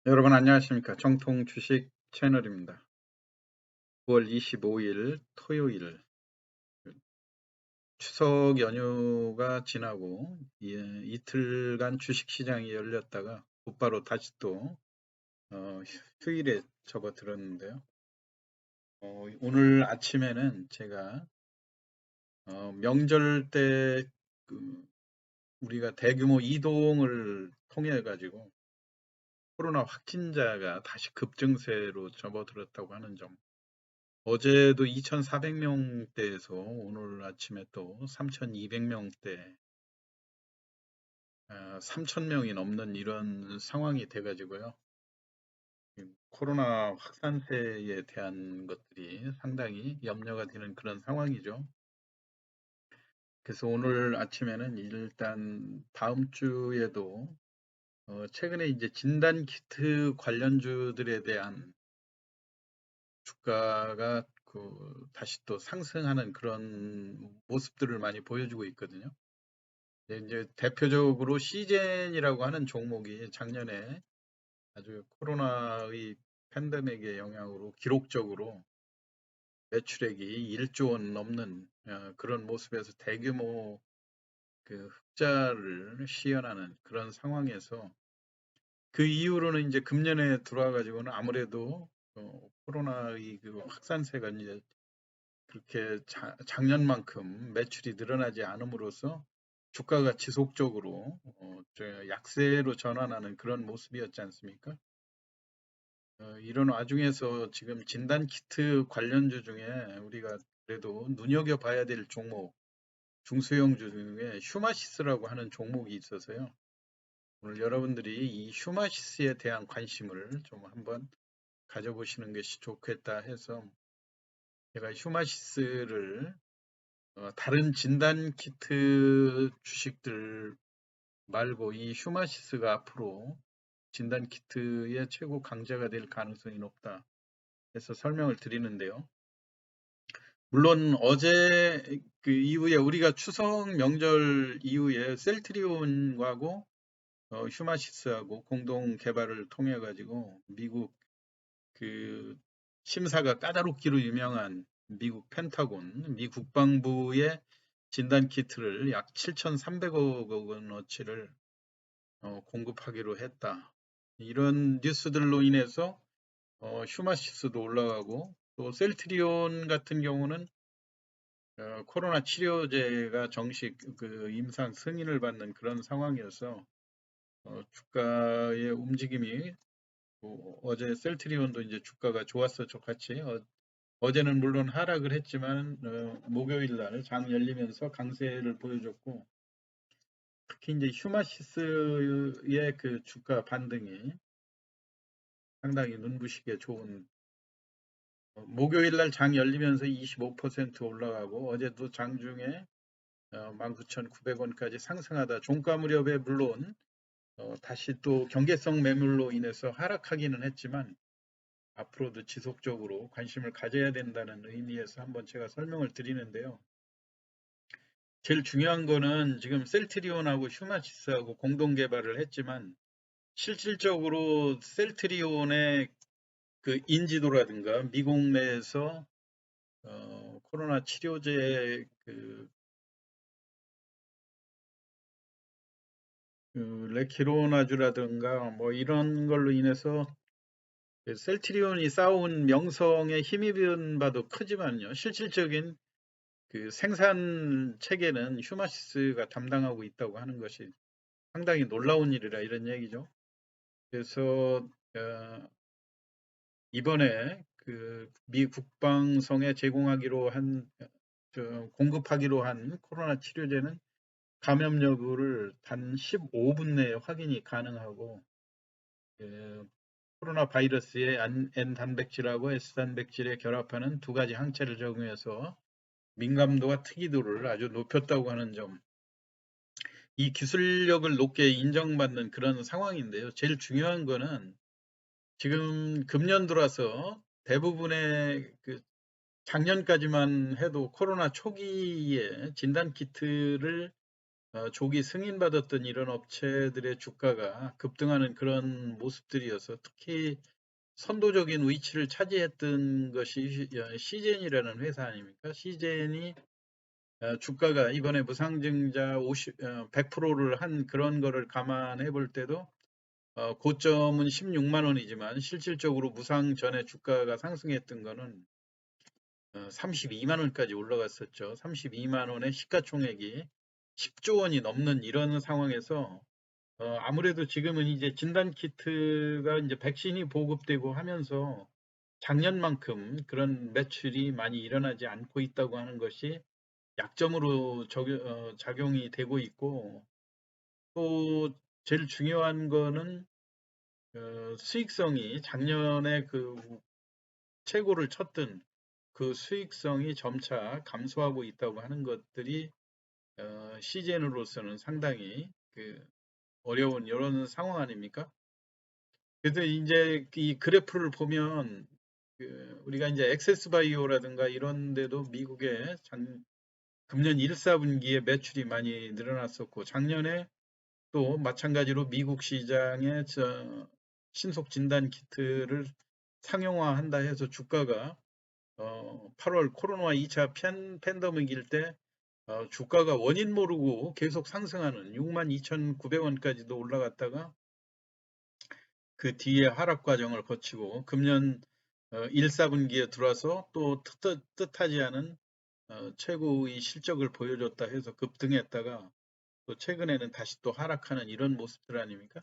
여러분 안녕하십니까? 정통 주식 채널입니다. 9월 25일 토요일 추석 연휴가 지나고 이틀간 주식 시장이 열렸다가 곧바로 다시 또 휴일에 접어들었는데요. 오늘 아침에는 제가 명절 때 우리가 대규모 이동을 통해 가지고 코로나 확진자가 다시 급증세로 접어들었다고 하는 점, 어제도 2,400명대에서 오늘 아침에 또 3,200명대, 3,000명이 넘는 이런 상황이 돼가지고요. 코로나 확산세에 대한 것들이 상당히 염려가 되는 그런 상황이죠. 그래서 오늘 아침에는 일단 다음 주에도 최근에 이제 진단키트 관련주들에 대한 주가가 다시 또 상승하는 그런 모습들을 많이 보여주고 있거든요. 이제 대표적으로 시젠이라고 하는 종목이 작년에 아주 코로나의 팬데믹의 영향으로 기록적으로 매출액이 1조 원 넘는 그런 모습에서 대규모 흑자를 시현하는 그런 상황에서, 그 이후로는 이제 금년에 들어와 가지고는 아무래도 코로나의 확산세가 이제 그렇게 작년만큼 매출이 늘어나지 않음으로써 주가가 지속적으로 약세로 전환하는 그런 모습이었지 않습니까? 이런 와중에서 지금 진단키트 관련주 중에 우리가 그래도 눈여겨봐야 될 종목, 중소형주 중에 휴마시스라고 하는 종목이 있어서요. 오늘 여러분들이 이 휴마시스에 대한 관심을 좀 한번 가져보시는 것이 좋겠다 해서 제가 휴마시스를 다른 진단 키트 주식들 말고 이 휴마시스가 앞으로 진단 키트의 최고 강자가 될 가능성이 높다 해서 설명을 드리는데요. 물론 어제 그 이후에 우리가 추석 명절 이후에 셀트리온하고 휴마시스하고 공동 개발을 통해 가지고 미국 그 심사가 까다롭기로 유명한 미국 펜타곤, 미 국방부의 진단 키트를 약 7,300억 원어치를 공급하기로 했다. 이런 뉴스들로 인해서 휴마시스도 올라가고, 또 셀트리온 같은 경우는 코로나 치료제가 정식 임상 승인을 받는 그런 상황이어서 주가의 움직임이, 어제 셀트리온도 이제 주가가 좋았어 같이, 어제는 물론 하락을 했지만 목요일 날 장 열리면서 강세를 보여줬고, 특히 이제 휴마시스의 그 주가 반등이 상당히 눈부시게 좋은, 목요일 날 장 열리면서 25% 올라가고 어제도 장중에 19,900원까지 상승하다 종가 무렵에 물론 다시 또 경계성 매물로 인해서 하락하기는 했지만 앞으로도 지속적으로 관심을 가져야 된다는 의미에서 한번 제가 설명을 드리는데요. 제일 중요한 거는 지금 셀트리온하고 휴마시스하고 공동 개발을 했지만 실질적으로 셀트리온의 그 인지도라든가 미국 내에서 코로나 치료제 레키로나주라든가 뭐 이런 걸로 인해서 셀트리온이 쌓아온 명성에 힘입은 바도 크지만요. 실질적인 그 생산 체계는 휴마시스가 담당하고 있다고 하는 것이 상당히 놀라운 일이라 이런 얘기죠. 그래서 이번에 그 미 국방성에 제공하기로 한 공급하기로 한 코로나 치료제는 감염 여부를 단 15분 내에 확인이 가능하고, 코로나 바이러스의 N 단백질하고 S 단백질에 결합하는 두 가지 항체를 적용해서 민감도와 특이도를 아주 높였다고 하는 점, 이 기술력을 높게 인정받는 그런 상황인데요. 제일 중요한 거는 지금 금년 들어서 대부분의 작년까지만 해도 코로나 초기에 진단 키트를 조기 승인받았던 이런 업체들의 주가가 급등하는 그런 모습들이어서 특히 선도적인 위치를 차지했던 것이 시젠이라는 회사 아닙니까? 시젠이 주가가 이번에 무상증자 100%를 한 그런 거를 감안해 볼 때도 고점은 16만 원이지만 실질적으로 무상 전에 주가가 상승했던 거는 32만 원까지 올라갔었죠. 32만 원의 시가총액이 10조 원이 넘는 이런 상황에서 아무래도 지금은 이제 진단키트가 이제 백신이 보급되고 하면서 작년만큼 그런 매출이 많이 일어나지 않고 있다고 하는 것이 약점으로 작용이 되고 있고, 또 제일 중요한 거는 수익성이 작년에 그 최고를 쳤던 그 수익성이 점차 감소하고 있다고 하는 것들이 시즌으로서는 상당히 그 어려운 이런 상황 아닙니까? 그래서 이제 이 그래프를 보면 우리가 이제 액세스바이오라든가 이런 데도 미국의 금년 1, 4분기에 매출이 많이 늘어났었고, 작년에 또 마찬가지로 미국 시장에 신속 진단 키트를 상용화한다 해서 주가가 8월 코로나 2차 팬데믹일 때 주가가 원인 모르고 계속 상승하는 62,900원까지도 올라갔다가 그 뒤에 하락 과정을 거치고 금년 1, 4분기에 들어와서 또 뜻하지 않은 최고의 실적을 보여줬다 해서 급등했다가 또 최근에는 다시 또 하락하는 이런 모습들 아닙니까?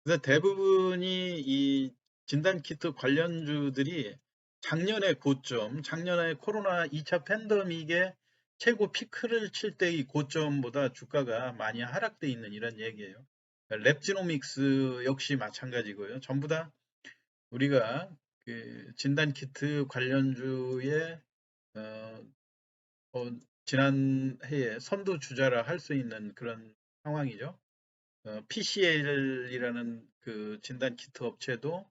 그래서 대부분이 이 진단키트 관련주들이 작년의 고점, 작년에 코로나 2차 팬데믹의 최고 피크를 칠 때의 고점보다 주가가 많이 하락돼 있는 이런 얘기예요. 랩지노믹스 역시 마찬가지고요. 전부 다 우리가 그 진단키트 관련주의 어, 지난 해에 선두주자라 할 수 있는 그런 상황이죠. PCL이라는 그 진단 키트 업체도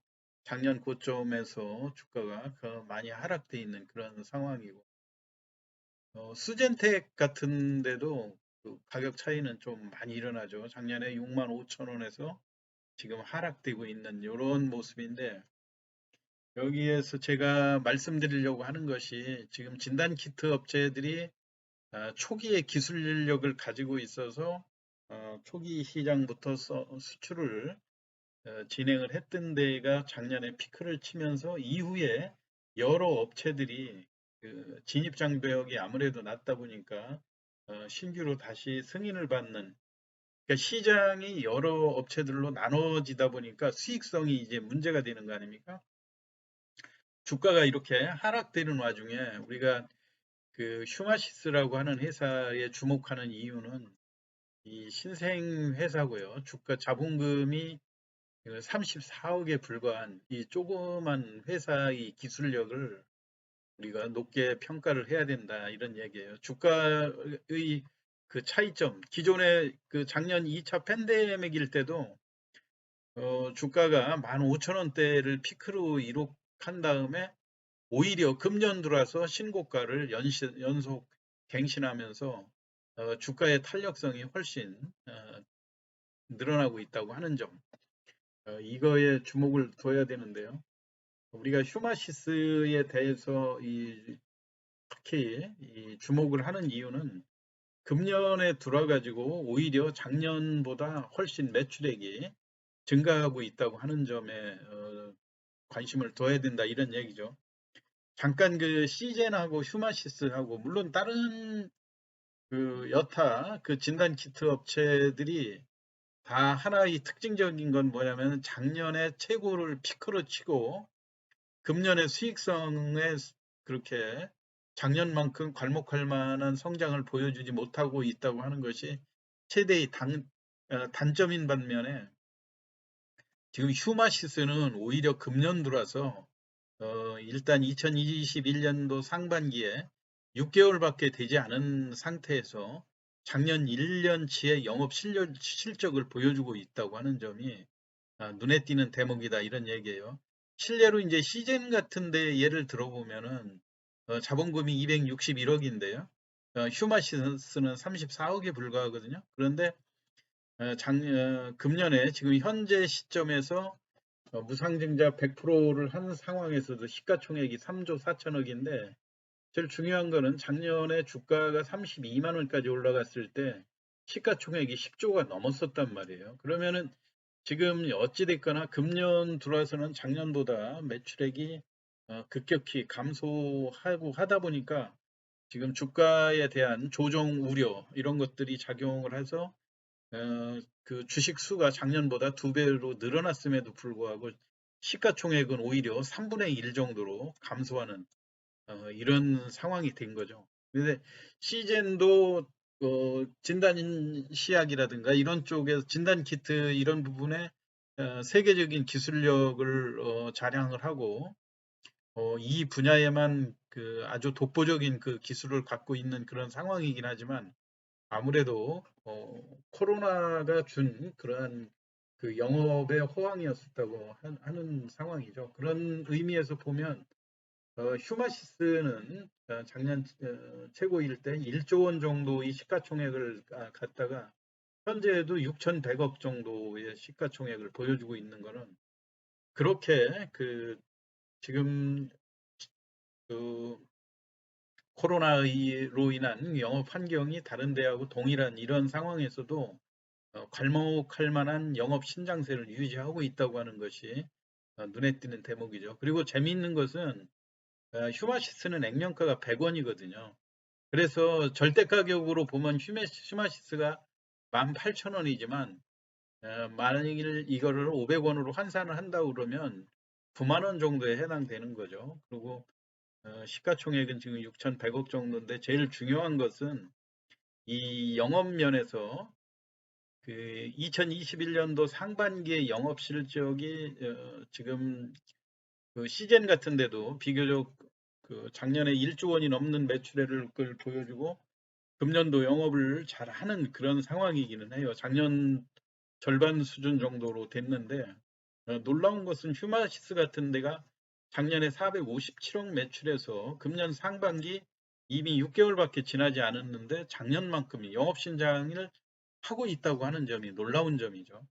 작년 고점에서 주가가 많이 하락돼 있는 그런 상황이고, 수젠텍 같은 데도 그 가격 차이는 좀 많이 일어나죠. 작년에 6만 5천 원에서 지금 하락되고 있는 이런 모습인데, 여기에서 제가 말씀드리려고 하는 것이 지금 진단 키트 업체들이 초기의 기술력을 가지고 있어서 초기 시장부터 수출을 진행을 했던 데가 작년에 피크를 치면서 이후에 여러 업체들이 그 진입 장벽이 아무래도 낮다 보니까 신규로 다시 승인을 받는, 그러니까 시장이 여러 업체들로 나눠지다 보니까 수익성이 이제 문제가 되는 거 아닙니까? 주가가 이렇게 하락되는 와중에 우리가 그 휴마시스라고 하는 회사에 주목하는 이유는 이 신생 회사고요. 주가 자본금이 34억에 불과한 이 조그만 회사의 기술력을 우리가 높게 평가를 해야 된다 이런 얘기예요. 주가의 그 차이점, 기존의 그 작년 2차 팬데믹일 때도 주가가 15,000원대를 피크로 이룩한 다음에 오히려 금년 들어와서 신고가를 연속 갱신하면서 주가의 탄력성이 훨씬 늘어나고 있다고 하는 점, 이거에 주목을 둬야 되는데요. 우리가 휴마시스에 대해서 특히 이 주목을 하는 이유는 금년에 들어가지고 오히려 작년보다 훨씬 매출액이 증가하고 있다고 하는 점에 관심을 둬야 된다 이런 얘기죠. 잠깐 그 시젠하고 휴마시스하고 물론 다른 그 여타 그 진단 키트 업체들이 다 하나의 특징적인 건 뭐냐면 작년에 최고를 피크로 치고 금년의 수익성에 그렇게 작년만큼 괄목할 만한 성장을 보여주지 못하고 있다고 하는 것이 최대의 단점인 반면에 지금 휴마시스는 오히려 금년 들어와서 일단 2021년도 상반기에 6개월밖에 되지 않은 상태에서 작년 1년치의 영업 실적을 보여주고 있다고 하는 점이 눈에 띄는 대목이다 이런 얘기예요. 실례로 이제 시젠 같은데 예를 들어보면은 자본금이 261억인데요. 휴마시스는 34억에 불과하거든요. 그런데 금년에 지금 현재 시점에서 무상증자 100%를 한 상황에서도 시가총액이 3조 4천억인데 제일 중요한 거는 작년에 주가가 32만 원까지 올라갔을 때 시가총액이 10조가 넘었었단 말이에요. 그러면은 지금 어찌됐거나 금년 들어와서는 작년보다 매출액이 급격히 감소하고 하다 보니까 지금 주가에 대한 조정 우려 이런 것들이 작용을 해서 그 주식 수가 작년보다 2배로 늘어났음에도 불구하고 시가총액은 오히려 3분의 1 정도로 감소하는 이런 상황이 된 거죠. 근데 시젠도 진단 시약이라든가 이런 쪽에서 진단 키트 이런 부분에 세계적인 기술력을 자랑을 하고 이 분야에만 그 아주 독보적인 그 기술을 갖고 있는 그런 상황이긴 하지만 아무래도 코로나가 준 그러한 그 영업의 호황이었다고 하는 상황이죠. 그런 의미에서 보면 휴마시스는 작년 최고일 때 1조 원 정도의 시가총액을 갖다가 현재에도 6,100억 정도의 시가총액을 보여주고 있는 거는 그렇게 그 지금 그 코로나로 인한 영업 환경이 다른 데하고 동일한 이런 상황에서도 괄목할 만한 영업 신장세를 유지하고 있다고 하는 것이 눈에 띄는 대목이죠. 그리고 재미있는 것은 휴마시스는 액면가가 100원이거든요. 그래서 절대 가격으로 보면 휴마시스가 18,000원이지만 만일 이거를 500원으로 환산을 한다고 그러면 9만 원 정도에 해당되는 거죠. 그리고 시가총액은 지금 6,100억 정도인데 제일 중요한 것은 이 영업면에서 그 2021년도 상반기의 영업 실적이 지금 그 시젠 같은 데도 비교적 그 작년에 1조 원이 넘는 매출액을 보여주고 금년도 영업을 잘하는 그런 상황이기는 해요. 작년 절반 수준 정도로 됐는데 놀라운 것은 휴마시스 같은 데가 작년에 457억 매출해서 금년 상반기 이미 6개월밖에 지나지 않았는데 작년만큼 영업 신장을 하고 있다고 하는 점이 놀라운 점이죠.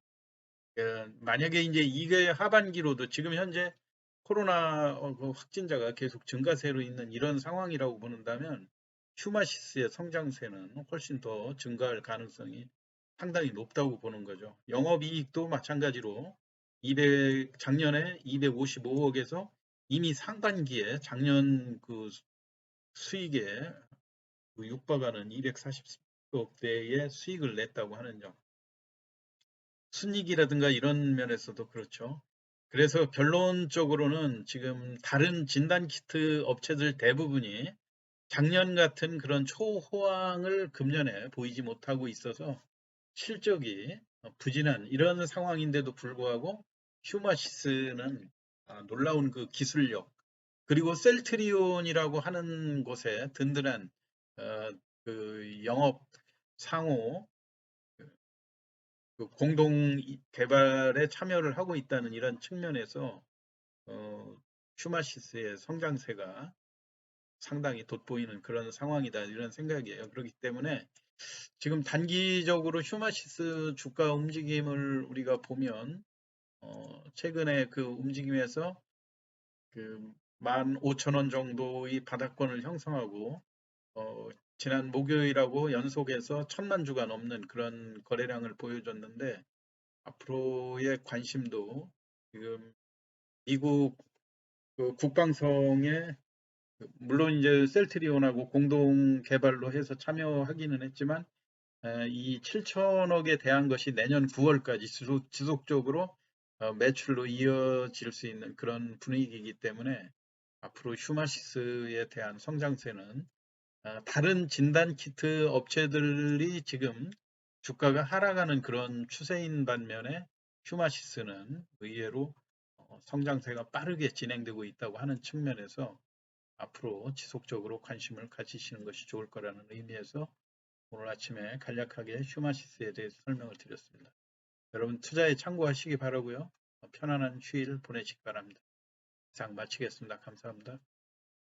만약에 이제 이게 하반기로도 지금 현재 코로나 그 확진자가 계속 증가세로 있는 이런 상황이라고 보는다면 휴마시스의 성장세는 훨씬 더 증가할 가능성이 상당히 높다고 보는 거죠. 영업이익도 마찬가지로 작년에 255억에서 이미 상반기에 작년 그 수익에 육박하는 240억대의 수익을 냈다고 하는 점. 순이익이라든가 이런 면에서도 그렇죠. 그래서 결론적으로는 지금 다른 진단키트 업체들 대부분이 작년 같은 그런 초호황을 금년에 보이지 못하고 있어서 실적이 부진한 이런 상황인데도 불구하고 휴마시스는 놀라운 그 기술력 그리고 셀트리온이라고 하는 곳에 든든한 그 영업 상호 그 공동 개발에 참여를 하고 있다는 이런 측면에서 휴마시스의 성장세가 상당히 돋보이는 그런 상황이다 이런 생각이에요. 그렇기 때문에 지금 단기적으로 휴마시스 주가 움직임을 우리가 보면 최근에 그 움직임에서 그 15,000원 정도의 바닥권을 형성하고 지난 목요일하고 연속해서 1,000만 주가 넘는 그런 거래량을 보여줬는데 앞으로의 관심도 지금 미국 그 국방성에 물론 이제 셀트리온하고 공동 개발로 해서 참여하기는 했지만 이 7천억에 대한 것이 내년 9월까지 지속적으로 매출로 이어질 수 있는 그런 분위기이기 때문에 앞으로 휴마시스에 대한 성장세는 다른 진단키트 업체들이 지금 주가가 하락하는 그런 추세인 반면에 휴마시스는 의외로 성장세가 빠르게 진행되고 있다고 하는 측면에서 앞으로 지속적으로 관심을 가지시는 것이 좋을 거라는 의미에서 오늘 아침에 간략하게 휴마시스에 대해서 설명을 드렸습니다. 여러분 투자에 참고하시기 바라고요. 편안한 휴일 보내시기 바랍니다. 이상 마치겠습니다. 감사합니다.